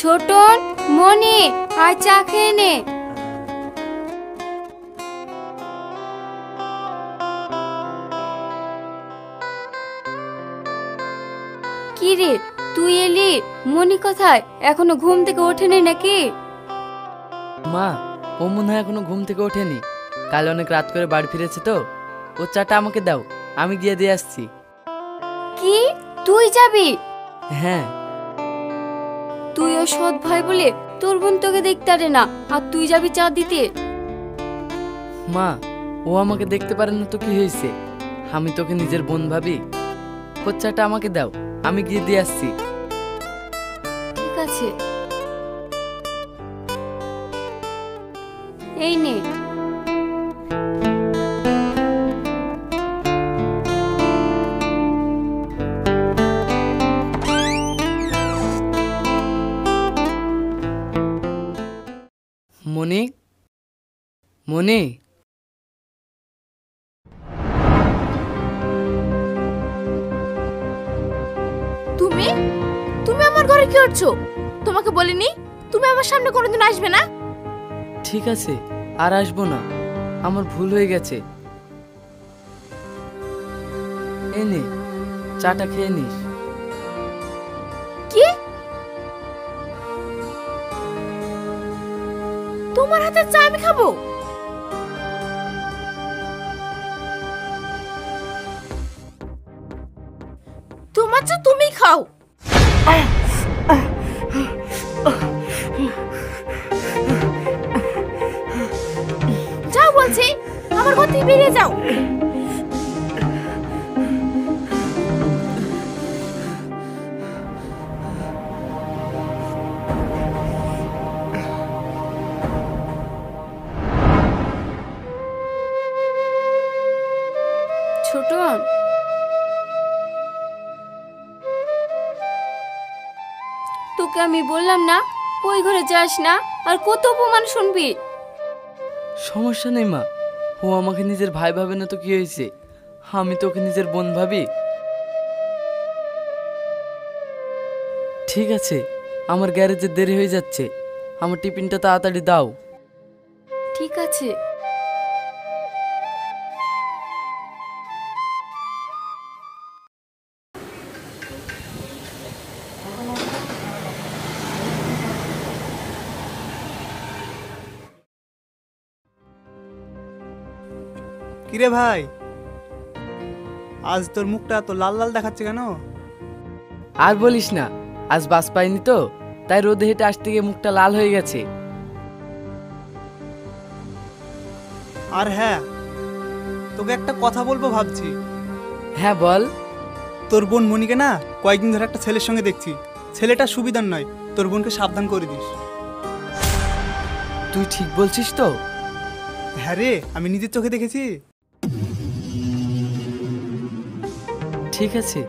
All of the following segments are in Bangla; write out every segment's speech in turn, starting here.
ছোটন, মনি, আর চা খেয়ে নে। কি রে, তুই এলি? মনি কোথায়? এখনো ঘুম থেকে ওঠেনি নাকি? মা, ও মনে হয় এখনো ঘুম থেকে ওঠেনি। কাল অনেক রাত করে বাড়ি ফিরেছে তো। ও চাটা আমাকে দাও, আমি গিয়ে দিয়ে আসছি। কি, তুই যাবি? হ্যাঁ। তুই ও সৎ ভাই বলে তোর বোন তোকে দেখতে পারে না, আর তুই যাবি চা দিতে? মা, ও আমাকে দেখতে পারে না তো কি হয়েছে? আমি তোকে নিজের বোন ভাবি। ওর চাটা আমাকে দাও, আমি গিয়ে দিয়ে আসছি। ঠিক আছে, এই নে। মনি, মনি। তুমি তুমি আমার ঘরে কি করছো? তোমাকে বলিনি তুমি আমার সামনে কোনোদিন আসবে না? ঠিক আছে, আর আসবো না। আমার ভুল হয়ে গেছে। এই নে, চাটা খেয়ে নিস। কি, তোমার হাতের চা আমি খাবো? তোমার চা তুমি খাও। যাও বলছি, আমার ঘর থেকে বেরিয়ে যাও। ছোটন, তোকে আমি বললাম না ওই ঘরে যাস না, আর কত অপমান শুনবি? সমস্যা নেই মা, ও আমাকে নিজের ভাই ভাবে না তো কি হয়েছে? আমি তোকে নিজের বোন ভাবি। ঠিক আছে, আমার গ্যারেজে দেরি হয়ে যাচ্ছে, আমার টিফিনটা তাড়াতাড়ি দাও। ঠিক আছে। কিরে ভাই, আজ তোর মুখটা তো লাল লাল দেখাচ্ছে কেন? আর বলিস না, আজ বাস পাইনি তো, তাই রোদে হেঁটে আসতে গিয়ে মুখটা লাল হয়ে গেছে। আর হ্যাঁ, তোকে একটা কথা বলবো ভাবছি। হ্যাঁ বল। তোর বোন মনিকে না কয়েকদিন ধরে একটা ছেলের সঙ্গে দেখছি। ছেলেটা সুবিধার নয়, তোর বোনকে সাবধান করে দিস। তুই ঠিক বলছিস তো? হ্যাঁ রে, আমি নিজের চোখে দেখেছি। ঠিক আছে,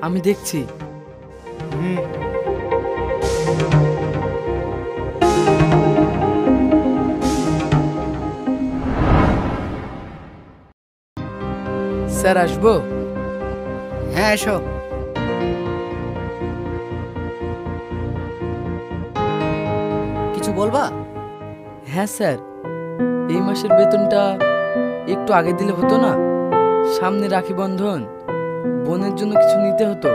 আমি দেখছি। স্যার আসবো? হ্যাঁ এসো। কিছু বলবা? হ্যাঁ স্যার, এই মাসের বেতনটা একটু আগে দিলে হতো না? সামনে রাখি বন্ধন, বোনের জন্য কিছু নিতে হতো।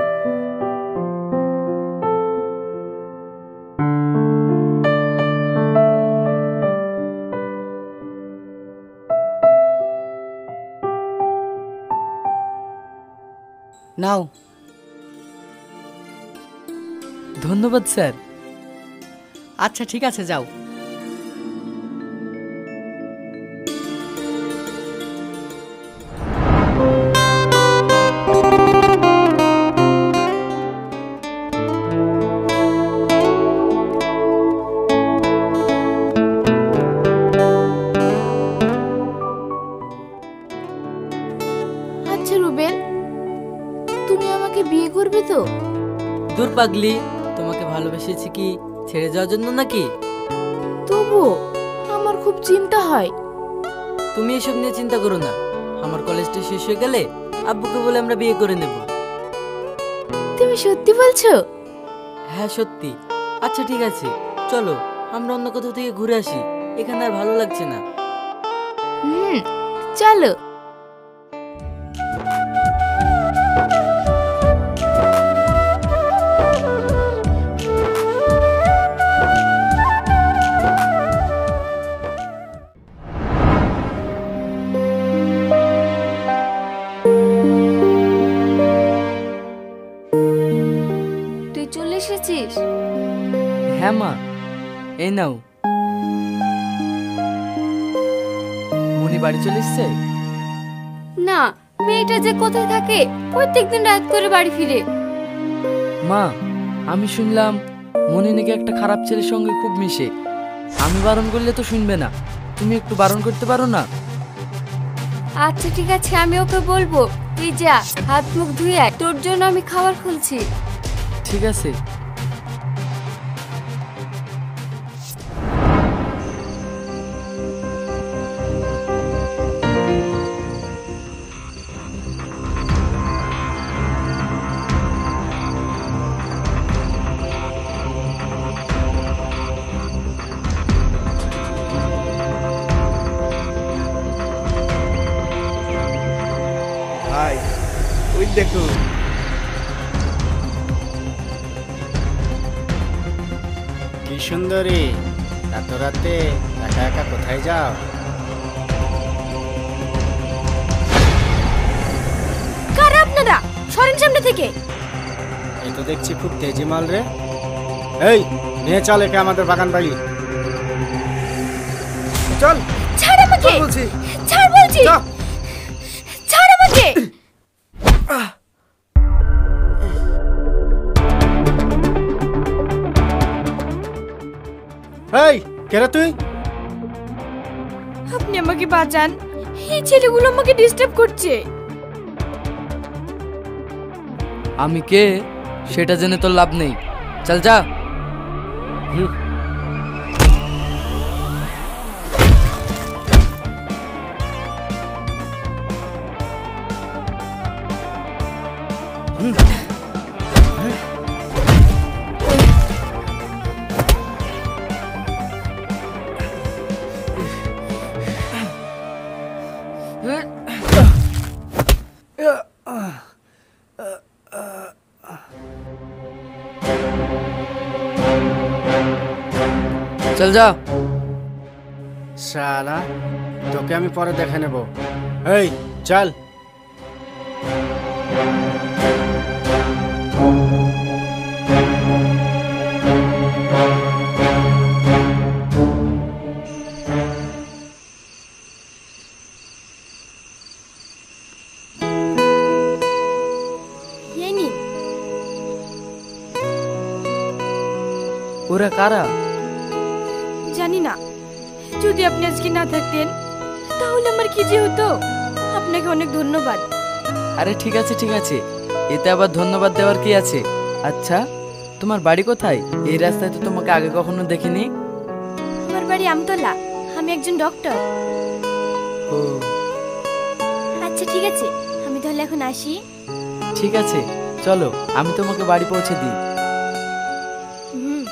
নাও। ধন্যবাদ স্যার। আচ্ছা ঠিক আছে, যাও। আচ্ছা রুবেল, তুমি আমাকে বিয়ে করবে তো? দূর পাগলি, তোমাকে ভালোবেসেছি কি ছেড়ে যাওয়ার জন্য নাকি? তবু আমার খুব চিন্তা হয়। তুমি এসব নিয়ে চিন্তা করো না, আমার কলেজটা শেষ হয়ে গেলে আব্বুকে বলে আমরা বিয়ে করে নেব। তুমি সত্যি বলছো? হ্যাঁ সত্যি। আচ্ছা ঠিক আছে, চলো আমরা অন্য কোথাও থেকে ঘুরে আসি, এখানে আর ভালো লাগছে না। চলো। তুই চলে এসেছিস? হ্যাঁ মা, এই নাও। মনি বাড়ি চলে এসছে? না, মেয়েটা যে কোথায় থাকে প্রত্যেকদিন রাত করে বাড়ি ফিরে। মা, আমি শুনলাম মনি নাকি একটা খারাপ ছেলের সঙ্গে খুব মিশে। আমি বারণ করলে তো শুনবে না, তুমি একটু বারণ করতে পারো না? আচ্ছা ঠিক আছে, আমি ওকে বলবো। তুই যা, হাত মুখ ধুয়ে আয়, তোর জন্য আমি খাবার খুলছি। ঠিক আছে। ভাই ওই দেখো, কি সুন্দরী, এত রাতে একা একা কোথায় যাও? কারা আপনারা? সরেন সামনে থেকে। এই তো দেখছি খুব তেজি মাল রে। এই নিয়ে চল একে আমাদের বাগান বাড়ি। চল ছাড় আমাকে, বলছি। ছাড় বলছি, চল। ছাড় আমাকে। এই কেরে তুই? আপনি আমাকে বাঁচান, এই ছেলেগুলো আমাকে ডিস্টার্ব করছে। আমি কে সেটা জেনে তোর লাভ নেই, চল যা। চল যা। শালা, তোকে আমি পরে দেখে নেব। এই চল। এই নিন। ওরা কারা? জানি না, যদি আপনি আজকে না থাকতেন তাহলে আমার কি যে হতো। আপনাকে অনেক ধন্যবাদ। আরে ঠিক আছে ঠিক আছে, এতে আবার ধন্যবাদ দেওয়ার কি আছে। আচ্ছা তোমার বাড়ি কোথায়? এই রাস্তায় তো তোমাকে আগে কখনো দেখিনি। আমার বাড়ি আমতলা, আমি একজন ডক্টর। ও আচ্ছা ঠিক আছে, আমি তাহলে এখন আসি। ঠিক আছে, চলো আমি তোমাকে বাড়ি পৌঁছে দিই। হুম।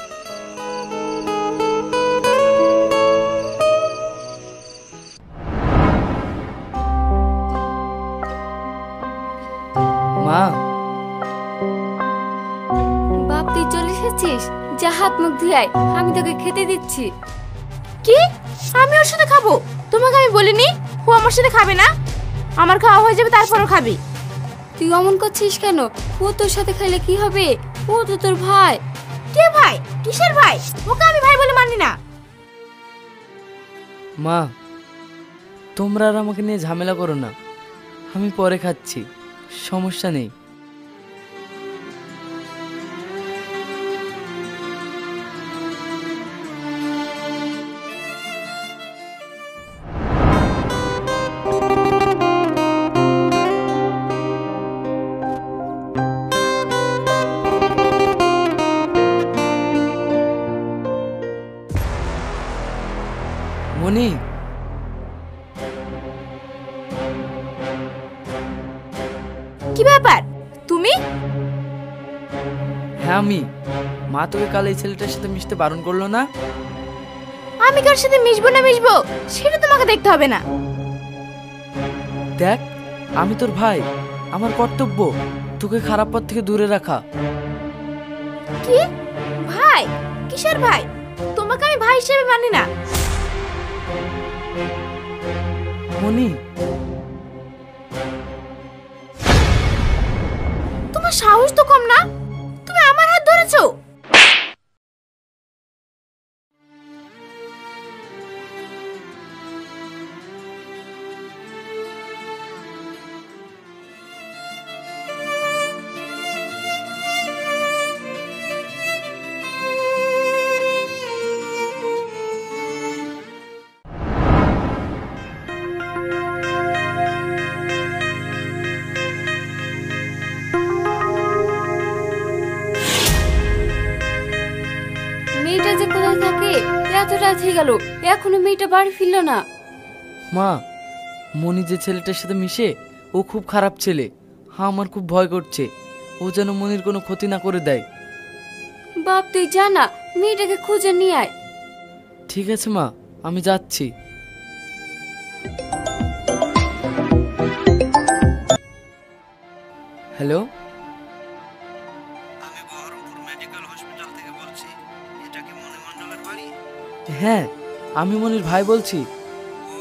মা, বাপ তুই চলে এসেছিস? যা, হাত মুখ ধুয়ে আয়, আমি তোকে খেতে দিচ্ছি। কি? আমি ওর সাথে খাবো? তোমাকে আমি বলিনি ও আমার সাথে খাবে না? আমার খাওয়া হয়ে যাবে, তারপরও খাবে। তুই অমন করছিস কেন? ও তোর সাথে খেলে কি হবে? ও তো তোর ভাই। কে ভাই? কিসের ভাই? ওকে আমি ভাই বলে মানি না। মা তোমরা আর আমাকে নিয়ে ঝামেলা করো না, আমি পরে খাচ্ছি, সমস্যা নেই। মনি, কি ব্যাপার তুমি? হ্যাঁ আমি। মা তোকে কাল এই ছেলেটার সাথে মিশতে বারণ করলো না? আমি কার সাথে মিশবো না মিশবো সেটা তোমাকে দেখতে হবে না। দেখ, আমি তোর ভাই, আমার কর্তব্য তোকে খারাপ পথ থেকে দূরে রাখা। কি ভাই? কিসের ভাই? তোমাকে আমি ভাই হিসেবে মানি না। মনি, তোমার সাহস তো কম না, তুমি আমার হাত ধরেছো। মেয়েটা যে কোথায় থাকে, এত রাত হয়ে গেল এখনো মেয়েটা বাড়ি ফিরলো না। মা, মনি যে ছেলেটার সাথে মিশে ও খুব খারাপ ছেলে। হ্যাঁ, আমার খুব ভয় করছে ও যেন মনির কোনো ক্ষতি না করে দেয়। বাপ তুই জানা, মেয়েটাকে খুঁজে নিয়ে আয়। ঠিক আছে মা, আমি যাচ্ছি। হ্যালো, আমি বহরমপুর মেডিকেল হসপিটাল থেকে বলছি। এটা কি মণিমণ্ডলের বাড়ি? হ্যাঁ আমি মনির ভাই বলছি। ও,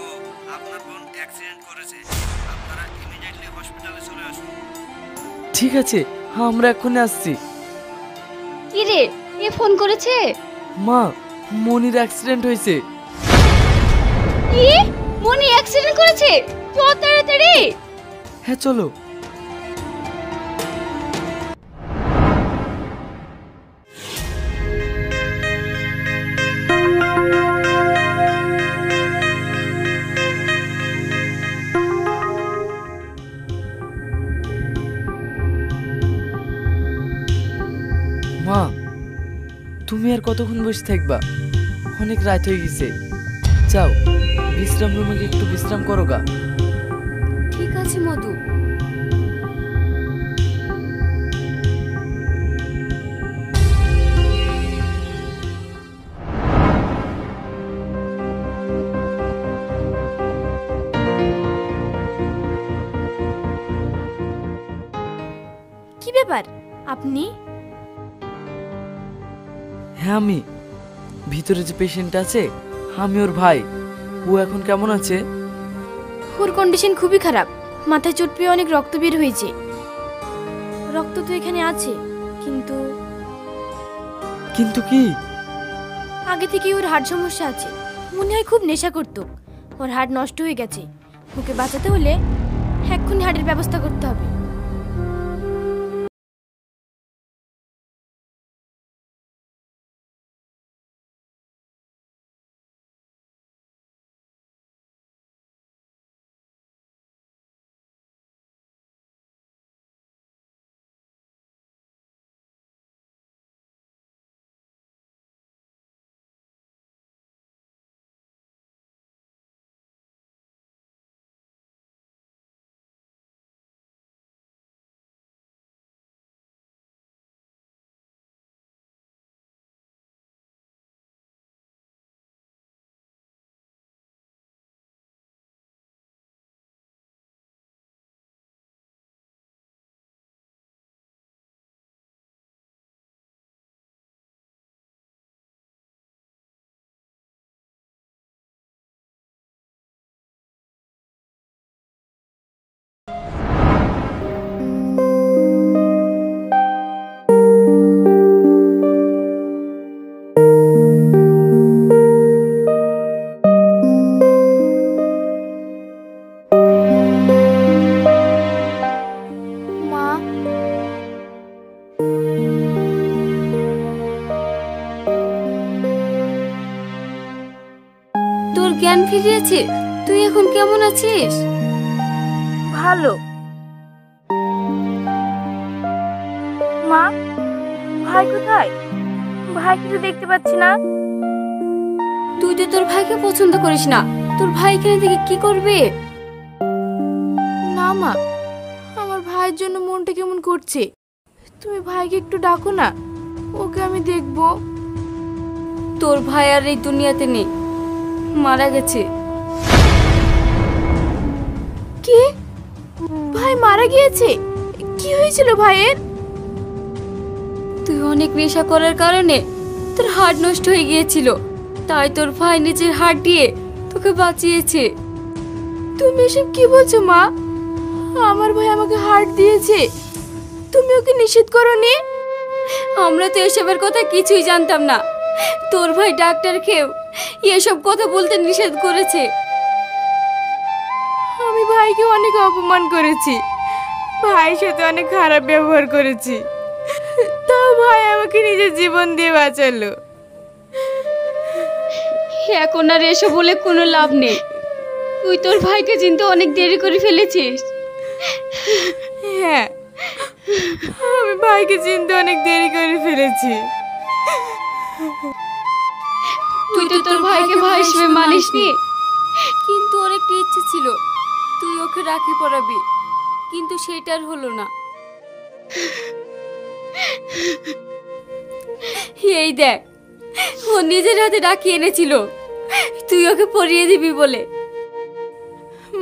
আপনার বোন অ্যাক্সিডেন্ট করেছে। আপনারা ইমিডিয়েটলি হসপিটালে চলে আসুন। ঠিক আছে, হ্যাঁ আমরা এক্ষুনি আসছি। কি রে, এ ফোন করেছে? মা, মনির অ্যাক্সিডেন্ট হয়েছে। কি? মনি অ্যাক্সিডেন্ট করেছে? চল তাড়াতাড়ি। হ্যাঁ চলো। মা, তুমি আর কতক্ষণ বসে থাকবা? অনেক রাত হয়ে গেছে। যাও, বিশ্রাম রুমে গিয়ে একটু বিশ্রাম করো গা। ঠিক আছে মধু। কি ব্যাপার আপনি? হ্যাঁ আমি। ভিতরে যে পেশেন্ট আছে আমি ওর ভাই। ও এখন কেমন আছে? ওর কন্ডিশন খুবই খারাপ, মাথায় চোট পেয়ে অনেক রক্ত বের হয়েছে। রক্ত তো এখানে আছে, কিন্তু কিন্তু কি? আগে থেকে ওর হার্ট সমস্যা আছে। মনে হয় খুব নেশা করতো। ওর হার্ট নষ্ট হয়ে গেছে। ওকে বাঁচাতে হলে এক্ষুনি হার্টের ব্যবস্থা করতে হবে। জ্ঞান ফিরিয়েছে। তুই এখন কেমন আছিস? ভালো। মা, ভাই কোথায়? ভাইকে তো দেখতে পাচ্ছি না। তুই তো তোর ভাইকে পছন্দ করিস না, তোর ভাই এখানে থেকে কি করবে? না মা, আমার ভাইয়ের জন্য মনটা কেমন করছে। তুমি ভাইকে একটু ডাকো না, ওকে আমি দেখবো। তোর ভাই আর এই দুনিয়াতে নেই, মারা গেছে। কি? ভাই মারা গিয়েছে? কি হয়েছিল ভাইয়ের? তুই অনেক নেশা করার কারণে তোর হার্ট নষ্ট হয়ে গিয়েছিল, তাই তোর ভাই নিজের হার্ট দিয়ে তোকে বাঁচিয়েছে। তুমি এসব কি বলছো মা? আমার ভাই আমাকে হার্ট দিয়েছে, তুমি ওকে নিষেধ করোনি? আমরা তো এসবের কথা কিছুই জানতাম না, তোর ভাই ডাক্তার খেয়েও এসব কথা বলতে নিষেধ করেছে। আমি ভাইকে অনেক অপমান করেছি, ভাইয়ের সাথে অনেক খারাপ ব্যবহার করেছি, তাও ভাই আমাকে নিজের জীবন দিয়ে বাঁচালো। এখন আর এসব বলে কোনো লাভ নেই, তুই তোর ভাইকে চিনতে অনেক দেরি করে ফেলেছিস। হ্যাঁ, আমি ভাইকে চিনতে অনেক দেরি করে ফেলেছি। তুই তো তোর ভাইকে ভাই হিসেবে মানিসনি, কিন্তু ওর একটা ইচ্ছে ছিল তুই ওকে রাখি পরাবি, কিন্তু সেটার হলো না। এই দেখ, ও নিজের হাতে রাখি এনেছিল তুই ওকে পরিয়ে দিবি বলে।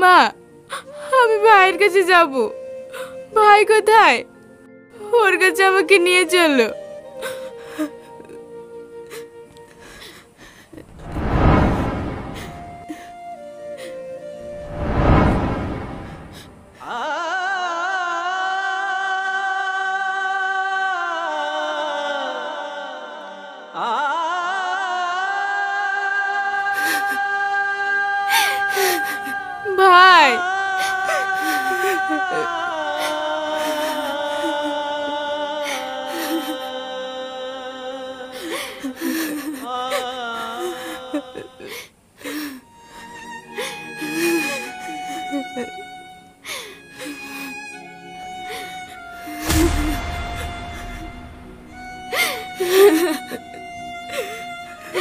মা, আমি ভাইয়ের কাছে যাব। ভাই কোথায়? ওর কাছে আমাকে নিয়ে চলো। ভাই,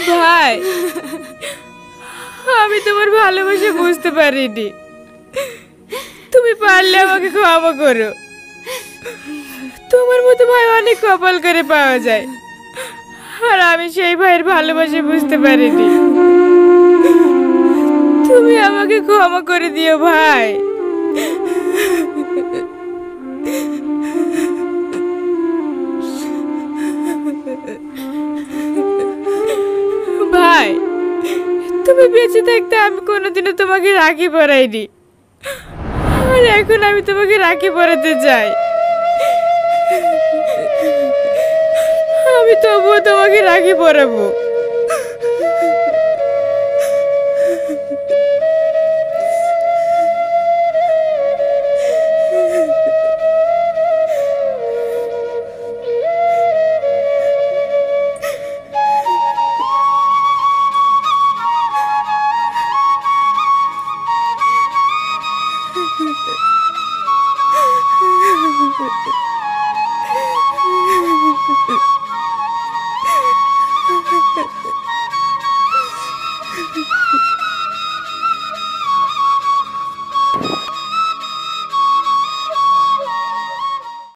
ভাই, আমি তোমার ভালোবাসা বুঝতে পারিনি, তুমি পারলে আমাকে ক্ষমা করো। তোমার মতো ভাই অনেক কপাল করে পাওয়া যায়, আর আমি সেই ভাইয়ের ভালোবাসা বুঝতে পারিনি। তুমি আমাকে ক্ষমা করে দিও ভাই। ভাই, তুমি বেঁচে থাকতে আমি কোনোদিনও তোমাকে রাখি পরাইনি, আর এখন আমি তোমাকে রাখি পরাতে চাই। আমি তবুও তোমাকে রাখি পরাবো।